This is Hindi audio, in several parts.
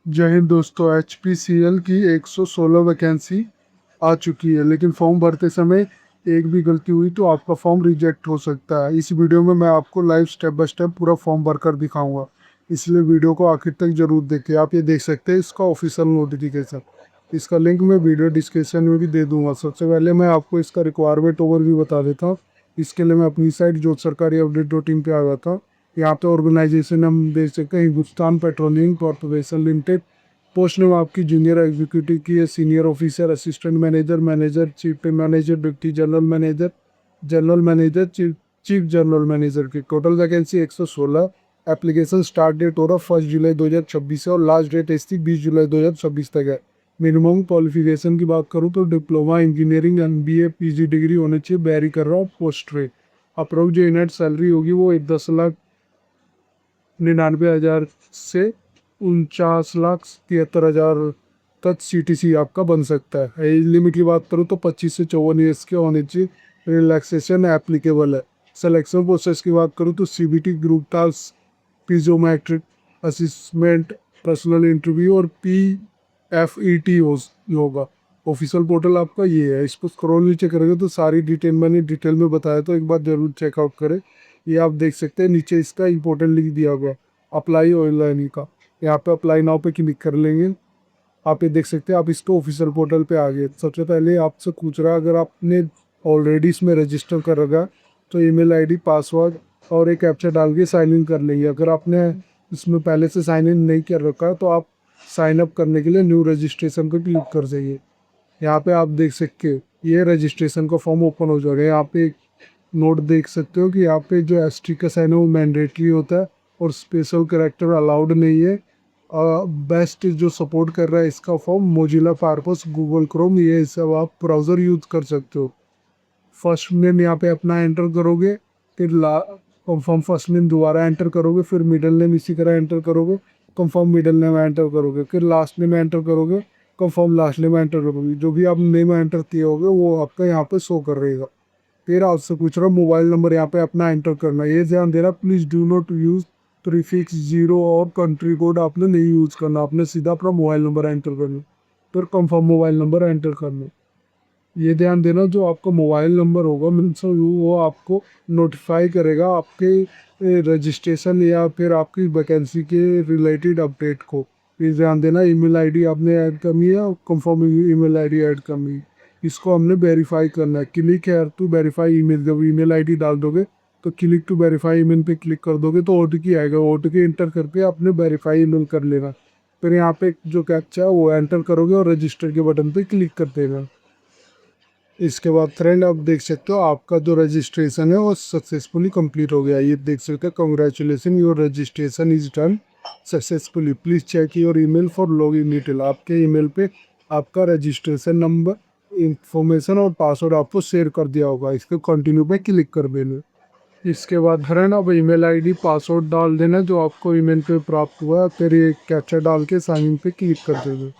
जय हिंद दोस्तों। HPCL की 116 वैकेंसी आ चुकी है, लेकिन फॉर्म भरते समय एक भी गलती हुई तो आपका फॉर्म रिजेक्ट हो सकता है। इस वीडियो में मैं आपको लाइव स्टेप बाय स्टेप पूरा फॉर्म भरकर दिखाऊंगा, इसलिए वीडियो को आखिर तक जरूर देखें। आप ये देख सकते हैं इसका ऑफिशियल नोटिफिकेशन, इसका लिंक मैं वीडियो डिस्क्रिप्शन में भी दे दूंगा। सबसे पहले मैं आपको इसका रिक्वायरमेंट ओवरव्यू बता देता हूँ। इसके लिए मैं अपनी साइट जो सरकारी अपडेट डॉट इन पर आ गया था। यहाँ पे ऑर्गेनाइजेशन हम देख सकते हैं, Hindustan Petroleum Corporation Limited. Post name आपकी जूनियर एग्जीक्यूटिव की है, senior officer, assistant manager, manager, chief manager, deputy general manager, general manager, chief general manager की। Total vacancy 116। Application start date हो रहा 1 जुलाई 2026 से और लास्ट डेट इसकी 20 जुलाई 2026 तक है। मिनिमम क्वालिफिकेशन की बात करूँ तो diploma engineering MBA PG degree होनी चाहिए, बैरी कर रहा हूँ पोस्ट रे। अप्रोक्स जो इनेट सैलरी होगी वो 10,99,000 से 49,73,000 तक CTC आपका बन सकता है। एज लिमिट की बात करूँ तो 25 से 54 ईयर्स के होने चाहिए। रिलैक्सेशन एप्लीकेबल है। सिलेक्शन प्रोसेस की बात करूँ तो CBT, group task, psychometric assessment, personal interview और PFET होगा। ऑफिशियल पोर्टल आपका ये है। इसको स्क्रॉल नीचे करेंगे तो सारी डिटेल मैंने डिटेल में बताया, तो एक बार जरूर चेकआउट करें। ये आप देख सकते हैं नीचे इसका इंपॉर्टेंट लिंक दिया हुआ है, अप्लाई ऑनलाइन का। यहाँ पे अप्लाई नाउ पे क्लिक कर लेंगे। आप ये देख सकते हैं आप इसको ऑफिशियल पोर्टल पे आ गए। सबसे पहले आपसे पूछ रहा है, अगर आपने ऑलरेडी इसमें रजिस्टर कर रखा है तो ईमेल आईडी, पासवर्ड और एक कैप्चा डाल के साइन इन कर लेंगे। अगर आपने इसमें पहले से साइन इन नहीं कर रखा है तो आप साइन अप करने के लिए न्यू रजिस्ट्रेशन पर क्लिक कर जाइए। यहाँ पे आप देख सकते हो ये रजिस्ट्रेशन का फॉर्म ओपन हो जाएगा। यहाँ पे एक नोट देख सकते हो कि यहाँ पे जो एसटी का साइन है वो मैंडेटरी होता है और स्पेशल कैरेक्टर अलाउड नहीं है। बेस्ट जो सपोर्ट कर रहा है इसका form Mozilla Firefox, Google Chrome, ये सब आप ब्राउज़र यूज़ कर सकते हो। फर्स्ट नेम यहाँ पे अपना एंटर करोगे, फिर कंफर्म फर्स्ट नेम दोबारा एंटर करोगे, फिर मिडिल नेम इसी तरह एंटर करोगे, कंफर्म मिडिल नेम एंटर करोगे, फिर लास्ट नेम एंटर करोगे, कंफर्म लास्ट नेम एंटर करोगे। जो भी आप नेम एंटर किए होगे वो आपका यहाँ पे शो कर रहेगा। फिर आपसे पूछ रहा हूँ मोबाइल नंबर यहाँ पे अपना एंटर करना है। ये ध्यान देना, please do not use prefix, zero और कंट्री कोड आपने नहीं यूज़ करना, आपने सीधा अपना मोबाइल नंबर एंटर करना। फिर कंफर्म मोबाइल नंबर एंटर करना। ये ध्यान देना जो आपका मोबाइल नंबर होगा मीन्स वो आपको नोटिफाई करेगा आपके रजिस्ट्रेशन या फिर आपकी वैकेंसी के रिलेटेड अपडेट को। प्लीज़ ध्यान देना। ईमेल आईडी आपने ऐड करनी है, कंफर्म ईमेल आईडी ऐड करनी है। इसको हमने वेरीफाई करना है। क्लिक है टू वेरीफाई ईमेल, जब ईमेल आईडी डाल दोगे तो क्लिक टू वेरीफाई ईमेल पे क्लिक कर दोगे तो OTP आएगा। OTP इंटर करके आपने वेरीफाई ईमेल कर लेना। फिर यहाँ पे जो कैप्चा है वो एंटर करोगे और रजिस्टर के बटन पे क्लिक कर देना। इसके बाद फ्रेंड आप देख सकते हो आपका जो रजिस्ट्रेशन है वो सक्सेसफुली कंप्लीट हो गया। ये देख सकते हो, congratulation, your registration is done successfully, please check your email for log in detail. आपके ईमेल पे आपका रजिस्ट्रेशन नंबर, इंफॉर्मेशन और पासवर्ड आपको शेयर कर दिया होगा। इसके कंटिन्यू पे क्लिक कर देना। इसके बाद फ्रेंड अब ईमेल आईडी, पासवर्ड डाल देना जो आपको ईमेल पे प्राप्त हुआ है, फिर ये कैप्चा डाल के साइन इन पे क्लिक कर देना।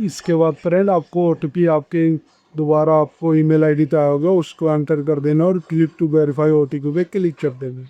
इसके बाद फ्रेंड आपको OTP आपके दोबारा आपको ईमेल आईडी पे आया होगा, उसको एंटर कर देना और क्लिक टू वेरीफाई OTP पे क्लिक कर देना।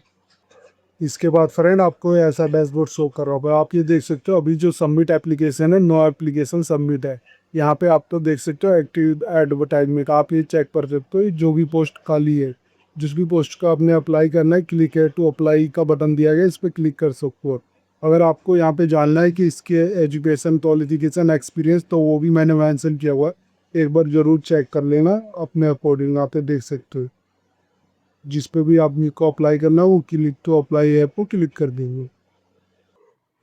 इसके बाद फ्रेंड आपको ऐसा डैशबोर्ड शो कर रहा होगा। आप ये देख सकते हो अभी जो सबमिट एप्लीकेशन है, नो एप्लीकेशन सबमिट है। यहाँ पे आप तो देख सकते हो एक्टिव एडवर्टाइजमेंट, आप ये चेक कर सकते हो जो भी पोस्ट खाली है, जिस भी पोस्ट का आपने अप्लाई करना है, क्लिक है टू अप्लाई का बटन दिया गया, इस पर क्लिक कर सकते हो। अगर आपको यहाँ पे जानना है कि इसके एजुकेशन क्वालिफिकेशन एक्सपीरियंस, तो वो भी मैंने मेंशन किया हुआ है, एक बार ज़रूर चेक कर लेना अपने अकॉर्डिंग। आप ये देख सकते हो जिस पे भी आपको अप्लाई करना है वो क्लिक टू अप्लाई ऐप को क्लिक कर देंगे।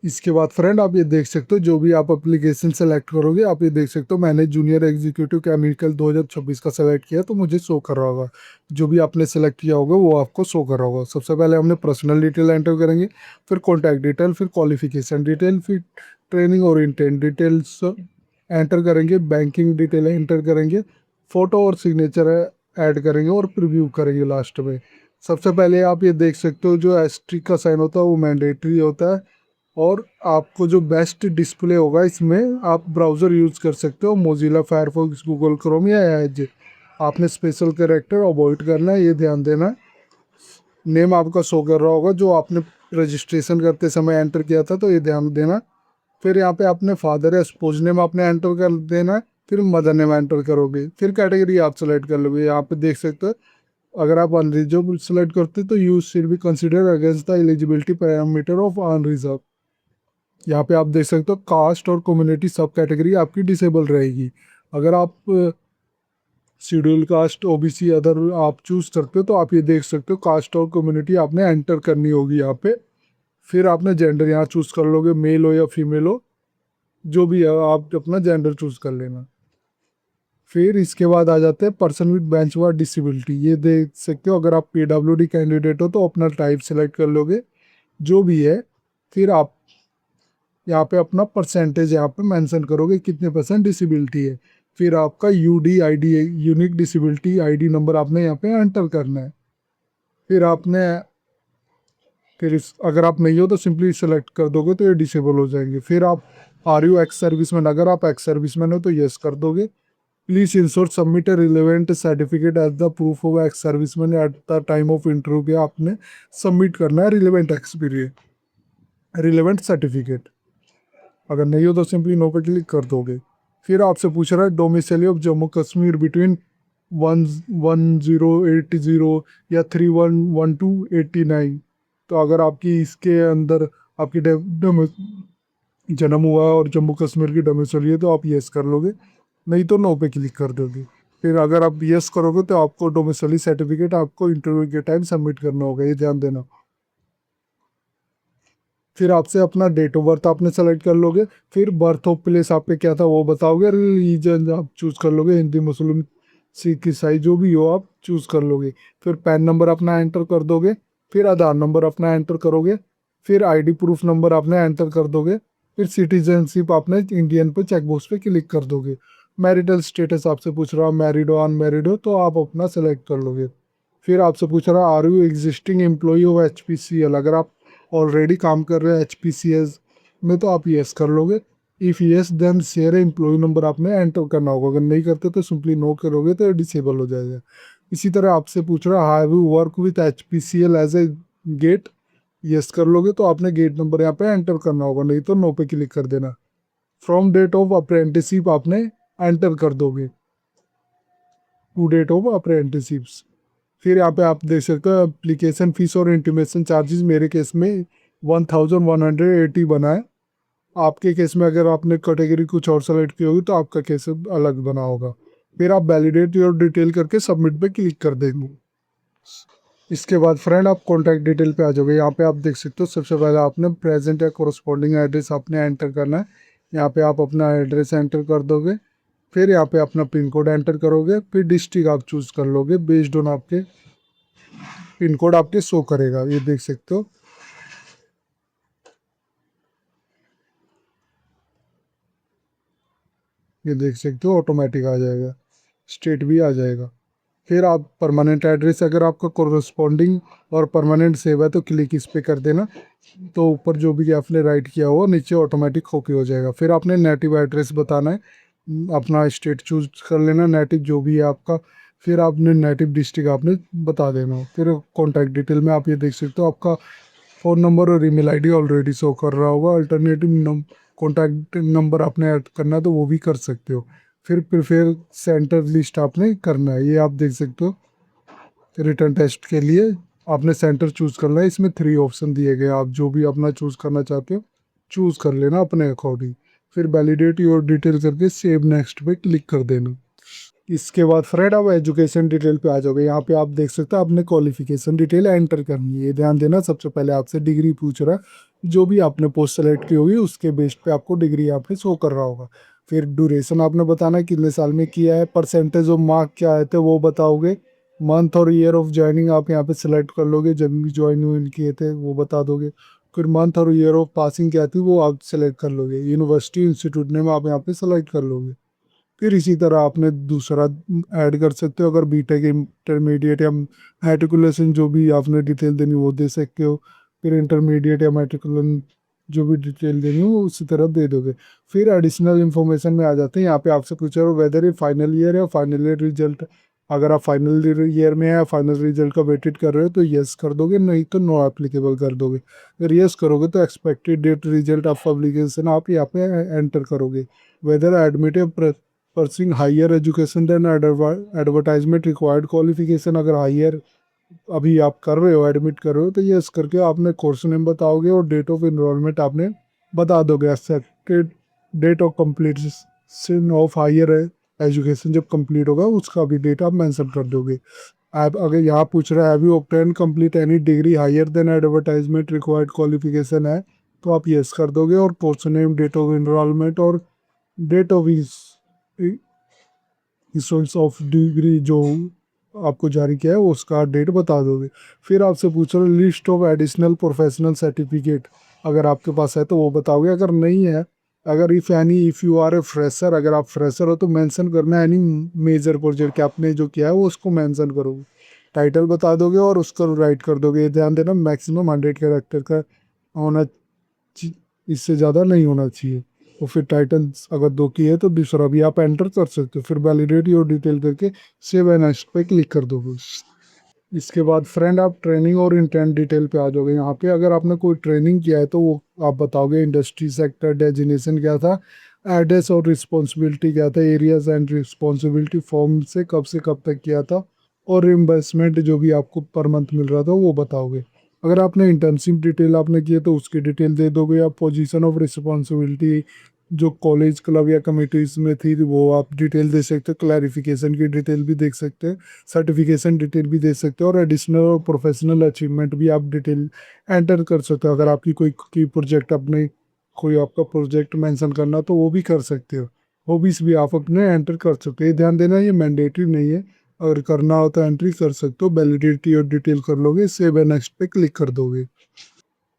इसके बाद फ्रेंड आप ये देख सकते हो जो भी आप एप्लीकेशन सेलेक्ट करोगे, आप ये देख सकते हो मैंने जूनियर एग्जीक्यूटिव केमिकल 2026 का सेलेक्ट किया तो मुझे शो कर रहा होगा। जो भी आपने सेलेक्ट किया होगा वो आपको शो कर रहा होगा। सबसे पहले हमने पर्सनल डिटेल एंटर करेंगे, फिर कॉन्टैक्ट डिटेल, फिर क्वालिफिकेशन डिटेल, फिर ट्रेनिंग और इंटेंट डिटेल्स एंटर करेंगे, बैंकिंग डिटेल एंटर करेंगे, फ़ोटो और सिग्नेचर ऐड करेंगे और प्रीव्यू करेंगे लास्ट में। सबसे पहले आप ये देख सकते हो जो एस्ट्रिक का साइन होता है वो मैंडेटरी होता है और आपको जो बेस्ट डिस्प्ले होगा इसमें आप ब्राउज़र यूज़ कर सकते हो, मोजिला फायरफॉक्स, गूगल क्रोम या एज। आपने स्पेशल कैरेक्टर अवॉइड करना है, ये ध्यान देना। नेम आपका शो कर रहा होगा जो आपने रजिस्ट्रेशन करते समय एंटर किया था, तो ये ध्यान देना। फिर यहाँ पे अपने फादर या स्पोज नेम आपने एंटर कर देना है, फिर मदर नेम एंटर करोगे, फिर कैटेगरी आप सेलेक्ट कर लोगे। यहाँ पे देख सकते हो, अगर आप अनरिजर्व सेलेक्ट करते तो you should be consider against the eligibility parameter of unreserve. यहाँ पे आप देख सकते हो कास्ट और कम्युनिटी सब कैटेगरी आपकी डिसेबल रहेगी। अगर आप शेड्यूल कास्ट ओबीसी अदर आप चूज करते हो तो आप ये देख सकते हो कास्ट और कम्युनिटी आपने एंटर करनी होगी यहाँ पे। फिर आपने जेंडर यहाँ चूज कर लोगे, मेल हो या फीमेल हो, जो भी है आप अपना जेंडर चूज कर लेना। फिर इसके बाद आ जाते हैं person with bench mark disability. ये देख सकते हो, अगर आप पीडब्ल्यूडी कैंडिडेट हो तो अपना टाइप सेलेक्ट कर लोगे जो भी है। फिर आप यहाँ पे अपना परसेंटेज यहाँ पे मेंशन करोगे कितने परसेंट डिसेबिलिटी है। फिर आपका UD ID unique disability ID number आपने यहाँ पे एंटर करना है। फिर आपने अगर आप नहीं हो तो सिंपली सेलेक्ट कर दोगे तो ये डिसेबल हो जाएंगे। फिर आप आर यू एक्स सर्विसमैन, अगर आप एक्स सर्विसमैन हो तो यस कर दोगे। Please ensure submit a relevant certificate as the proof of ex serviceman at the time of interview के आपने सबमिट करना है रिलेवेंट एक्सपीरियंस रिलेवेंट सर्टिफिकेट। अगर नहीं हो तो सिंपली नो पे क्लिक कर दोगे। फिर आपसे पूछ रहा है domicile of Jammu Kashmir between 11080 या 311289। तो अगर आपकी इसके अंदर आपकी जन्म हुआ और जम्मू कश्मीर की डोमिसाइल है तो आप यस कर लोगे, नहीं तो नो पे क्लिक कर दोगे। फिर अगर आप यस करोगे तो आपको डोमिसाइल सर्टिफिकेट आपको इंटरव्यू के टाइम सबमिट करना होगा, ये ध्यान देना। फिर आपसे अपना डेट ऑफ बर्थ आपने सेलेक्ट कर लोगे। फिर बर्थ ऑफ प्लेस आप पे क्या था वो बताओगे। रिलीजन आप चूज कर लोगे, हिंदी मुस्लिम सिख ईसाई जो भी हो आप चूज कर लोगे। फिर पैन नंबर अपना एंटर कर दोगे। फिर आधार नंबर अपना एंटर करोगे। फिर आईडी प्रूफ नंबर आपने एंटर कर दोगे। फिर सिटीजनशिप आपने इंडियन पे चेकबॉक्स पे क्लिक कर दोगे। मैरिटल स्टेटस आपसे पूछ रहा, मैरिड हो अनमैरिड हो, तो आप अपना सेलेक्ट कर लोगे। फिर आपसे पूछ रहा are you existing employ of HPCL, अगर आप ऑलरेडी काम कर रहे हैं HPCL में तो आप यस कर लोगे। If yes then share employ number आपने एंटर करना होगा, अगर नहीं करते तो सिंपली नो करोगे तो डिसेबल हो जाएगा। इसी तरह आपसे पूछ रहा have you work with HPCL as a GATE, yes कर लोगे तो आपने गेट नंबर यहाँ पे एंटर करना होगा, नहीं तो नो पे क्लिक कर देना। फ्रॉम डेट ऑफ अप्रेंटिसशिप आपने एंटर कर दोगे, टू डेट ऑफ अप्रेंटिसशिप्स। फिर यहाँ पे आप देख सकते हो एप्लीकेशन फीस और इंटीमेशन चार्जेस, मेरे केस में 1180 बना है। आपके केस में अगर आपने कैटेगरी कुछ और सेलेक्ट की होगी तो आपका केस अलग बना होगा। फिर आप वैलिडेट योर डिटेल करके सबमिट पे क्लिक कर देंगे। इसके बाद फ्रेंड आप कॉन्टैक्ट डिटेल पे आ जाओगे। यहाँ पे आप देख सकते हो सबसे पहले आपने प्रेजेंट या कोरस्पॉन्डिंग एड्रेस आपने एंटर करना है। यहाँ पे आप अपना एड्रेस एंटर कर दोगे। फिर यहाँ पे अपना पिन कोड एंटर करोगे। फिर डिस्ट्रिक्ट आप चूज़ कर लोगे, बेस्ड ऑन आपके पिन कोड आपके शो करेगा, ये देख सकते हो। ये देख सकते हो ऑटोमेटिक आ जाएगा, स्टेट भी आ जाएगा। फिर आप परमानेंट एड्रेस अगर आपका कोरस्पॉन्डिंग और परमानेंट सेव है तो क्लिक इस पे कर देना, तो ऊपर जो भी आपने राइट किया हो नीचे ऑटोमेटिक कॉपी हो जाएगा। फिर आपने नेटिव एड्रेस बताना है, अपना स्टेट चूज कर लेना नेटिव जो भी है आपका। फिर आपने नेटिव डिस्ट्रिक्ट आपने बता देना। फिर कॉन्टैक्ट डिटेल में आप ये देख सकते हो आपका फ़ोन नंबर और ईमेल आईडी ऑलरेडी शो कर रहा होगा। अल्टरनेटिव कॉन्टैक्ट नंबर आपने ऐड करना है तो वो भी कर सकते हो। फिर प्रिफेयर सेंटर लिस्ट आपने करना है, ये आप देख सकते हो। रिटर्न टेस्ट के लिए आपने सेंटर चूज़ करना है, इसमें 3 ऑप्शन दिए गए, आप जो भी अपना चूज़ करना चाहते हो चूज़ कर लेना अपने अकॉर्डिंग। फिर वैलिडेट योर डिटेल करके सेव नेक्स्ट पे क्लिक कर देना। इसके बाद फ्रेंड आप एजुकेशन डिटेल पे आ जाओगे। यहाँ पे आप देख सकते हो आपने क्वालिफिकेशन डिटेल एंटर करनी है, ये ध्यान देना। सबसे पहले आपसे डिग्री पूछ रहा है, जो भी आपने पोस्ट सेलेक्ट की होगी उसके बेस पे आपको डिग्री यहाँ पे शो कर रहा होगा। फिर ड्यूरेशन आपने बताना है कितने साल में किया है। परसेंटेज ऑफ मार्क क्या आए थे वो बताओगे। मंथ और ईयर ऑफ ज्वाइनिंग आप यहाँ पे सिलेक्ट कर लोगे, जब भी ज्वाइन किए थे वो बता दोगे। फिर मंथ और ईयर ऑफ पासिंग क्या थी वो आप सेलेक्ट कर लोगे। यूनिवर्सिटी इंस्टीट्यूट नेम आप यहाँ पे सेलेक्ट कर लोगे। फिर इसी तरह आपने दूसरा ऐड कर सकते हो, अगर बीटेक इंटरमीडिएट या मैट्रिकुलेशन जो भी आपने डिटेल देनी वो दे सकते हो। फिर इंटरमीडिएट या मैट्रिकुलेशन जो भी डिटेल देनी हो वो उसी तरह दे दोगे। फिर एडिशनल इन्फॉर्मेशन में आ जाते हैं। यहाँ पे आपसे पूछा हो वेदर ये फाइनल ईयर या फाइनल ईयर रिजल्ट अगर आप फाइनल ईयर में या फाइनल रिजल्ट का वेटेड कर रहे हो तो यस कर दोगे, नहीं तो नो एप्लीकेबल कर दोगे। अगर यस करोगे तो expected date result of publication आप यहाँ पे एंटर करोगे। Whether admitted pursuing higher education then advertisement required qualification, अगर हायर अभी आप कर रहे हो, एडमिट कर रहे हो, तो यस करके आपने कोर्स नेम बताओगे और डेट ऑफ इनरोलमेंट आपने बता दोगे। Accepted date of completion of higher education जब कंप्लीट होगा उसका भी डेट आप मेंशन कर दोगे। आप अगर यहाँ पूछ रहा है have you obtain complete any degree higher than advertisement required qualification है, तो आप यस कर दोगे और course name, date of enrolment और date of issuance of degree जो आपको जारी किया है उसका डेट बता दोगे। फिर आपसे पूछ रहे list of additional professional certificate, अगर आपके पास है तो वो बताओगे, अगर नहीं है, अगर if you are a fresher, अगर आप फ्रेशर हो तो मेंशन करना एनी मेजर प्रोजेक्ट आपने जो किया है वो उसको मेंशन करोगे। टाइटल बता दोगे और उसको राइट कर दोगे। ये ध्यान देना मैक्सिमम 100 कैरेक्टर का होना, इससे ज़्यादा नहीं होना चाहिए। और फिर टाइटल्स अगर 2 की है तो दूसरा भी आप एंटर कर सकते हो। फिर वैलिडेट योर डिटेल करके सेव एंड नेक्स्ट पे क्लिक कर दोगे। इसके बाद फ्रेंड आप ट्रेनिंग और इंटेंट डिटेल पे आ जाओगे। यहाँ पे अगर आपने कोई ट्रेनिंग किया है तो वो आप बताओगे। इंडस्ट्री सेक्टर डेजिनेशन क्या था, एड्रेस और रिस्पॉन्सिबिलिटी क्या था, एरियाज एंड रिस्पॉन्सिबिलिटी फॉर्म से कब तक किया था, और रिम्बर्समेंट जो भी आपको पर मंथ मिल रहा था वो बताओगे। अगर आपने इंटर्नशिप डिटेल आपने की है तो उसकी डिटेल दे दोगे। आप पोजीशन ऑफ रिस्पॉन्सिबिलिटी जो कॉलेज क्लब या कमिटीज में थी वो आप डिटेल दे सकते हो। क्लैरिफिकेशन की डिटेल भी देख सकते हैं, सर्टिफिकेशन डिटेल भी दे सकते हो, और एडिशनल और प्रोफेशनल अचीवमेंट भी आप डिटेल एंटर कर सकते हो। अगर आपकी कोई की प्रोजेक्ट अपने कोई आपका प्रोजेक्ट मेंशन करना तो वो भी कर सकते हो। हॉबीज भी आप अपने एंटर कर सकते हो। ये ध्यान देना ये मैंडेटरी नहीं है, अगर करना हो तो एंट्री कर सकते हो। वैलिडिटी और डिटेल कर लोगे, सेव एंड नेक्स्ट पे क्लिक कर दोगे।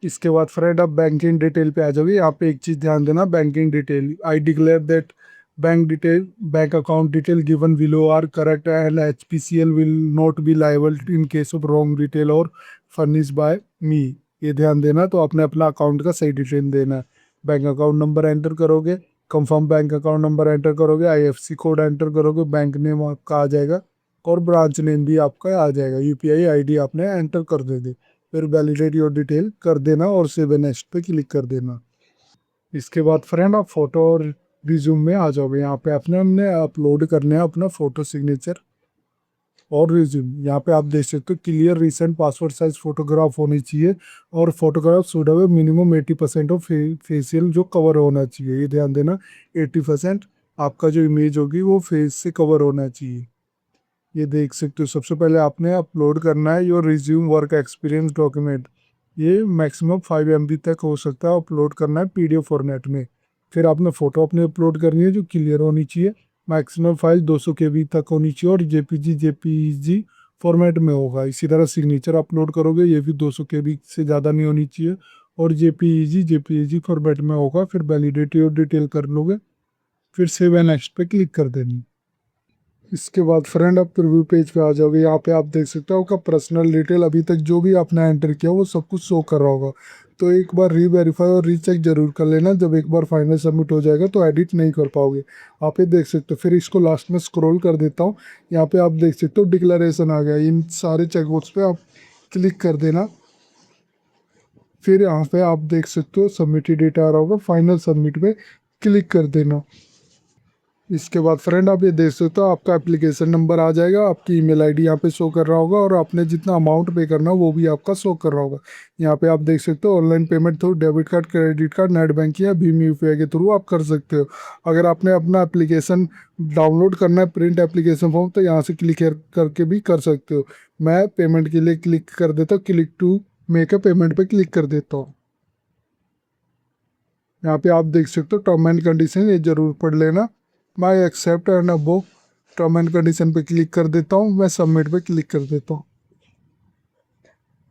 इसके बाद फ्रेंड आप बैंकिंग डिटेल पे आ जाओगे। यहाँ पे एक चीज़ ध्यान देना, banking detail I declare that bank account detail given below are correct and HPCL will not be liable in case of wrong detail और फर्निश बाय मी। ये ध्यान देना, तो आपने अपना अकाउंट का सही डिटेल देना है। बैंक अकाउंट नंबर एंटर करोगे, confirm bank account number enter करोगे, IFSC कोड एंटर करोगे, बैंक नेम आपका आ जाएगा और ब्रांच नेम भी आपका आ जाएगा। UPI ID आपने एंटर कर दोगे। फिर वैलिडेट योर डिटेल कर देना और सेव नेक्स्ट पे क्लिक कर देना। इसके बाद फ्रेंड आप फोटो और रिज्यूम में आ जाओगे। यहाँ पे आपने हमने अपलोड करने हैं अपना फोटो, सिग्नेचर और रिज्यूम। यहाँ पे आप देख सकते हो clear recent passport size photograph होनी चाहिए और photograph should have minimum 80% of facial जो कवर होना चाहिए। ये ध्यान देना 80% आपका जो इमेज होगी वो फेस से कवर होना चाहिए। ये देख सकते हो। सबसे पहले आपने अपलोड करना है your resume work experience document. ये मैक्सिमम 5 MB तक हो सकता है, अपलोड करना है PDF फॉर्मेट में। फिर आपने फ़ोटो अपने अपलोड करनी है जो क्लियर होनी चाहिए। मैक्सिमम फाइल 200 KB तक होनी चाहिए और JPG फॉर्मेट में होगा। इसी तरह सिग्नेचर अपलोड करोगे, ये भी 200 KB से ज़्यादा नहीं होनी चाहिए और JPG फॉर्मेट में होगा। फिर वैलिडेटी और डिटेल कर लोगे, फिर सेव एंड नेक्स्ट पे क्लिक कर देनी। इसके बाद फ्रेंड आप प्रीव्यू पेज पे आ जाओगे। यहाँ पे आप देख सकते हो आपका पर्सनल डिटेल अभी तक जो भी आपने एंटर किया वो सब कुछ शो कर रहा होगा। तो एक बार रीवेरीफाई और रीचेक जरूर कर लेना। जब एक बार फाइनल सबमिट हो जाएगा तो एडिट नहीं कर पाओगे। आप ये देख सकते हो। फिर इसको लास्ट में स्क्रॉल कर देता हूँ। यहाँ पे आप देख सकते हो डिक्लेरेशन आ गया। इन सारे चेकबॉक्स पे आप क्लिक कर देना। फिर यहाँ पे आप देख सकते हो सबमिटेड डेटा आ रहा होगा, फाइनल सबमिट पे क्लिक कर देना। इसके बाद फ्रेंड आप ये देख सकते हो आपका एप्लीकेशन नंबर आ जाएगा, आपकी ईमेल आईडी यहाँ पे शो कर रहा होगा और आपने जितना अमाउंट पे करना वो भी आपका शो कर रहा होगा। यहाँ पे आप देख सकते हो online payment through debit card, credit card, net banking या भीम UPI के थ्रू आप कर सकते हो। अगर आपने अपना एप्लीकेशन डाउनलोड करना है प्रिंट एप्लीकेशन फॉर्म तो यहाँ से क्लिक करके भी कर सकते हो। मैं पेमेंट के लिए क्लिक कर देता हूँ, click to make a payment पे क्लिक कर देता हूँ। यहाँ पे आप देख सकते हो टर्म एंड कंडीशन, ये जरूर पढ़ लेना। मैं accept and above term and condition पे क्लिक कर देता हूँ। मैं सबमिट पे क्लिक कर देता हूँ।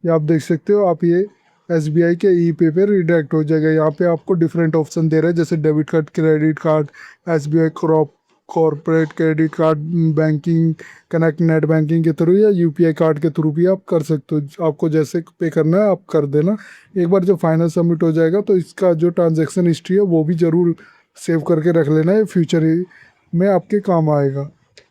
ये आप देख सकते हो आप ये SBI के E-पे पे रिडायरेक्ट हो जाएगा। यहाँ पे आपको डिफरेंट ऑप्शन दे रहा है जैसे debit card, credit card, SBI corporate credit card, banking connect, net banking के थ्रू या UPI कार्ड के थ्रू भी आप कर सकते हो। आपको जैसे पे करना है आप कर देना। एक बार जब फाइनल सबमिट हो जाएगा तो इसका जो ट्रांजैक्शन हिस्ट्री है वो भी ज़रूर सेव करके रख लेना है, फ्यूचर में आपके काम आएगा।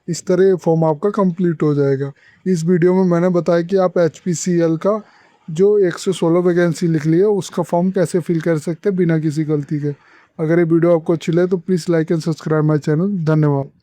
इस तरह ये फॉर्म आपका कंप्लीट हो जाएगा। इस वीडियो में मैंने बताया कि आप HPCL का जो 116 वैकेंसी लिख ली है उसका फॉर्म कैसे फिल कर सकते हैं बिना किसी गलती के। अगर ये वीडियो आपको अच्छी लगे तो please like and subscribe my channel. धन्यवाद।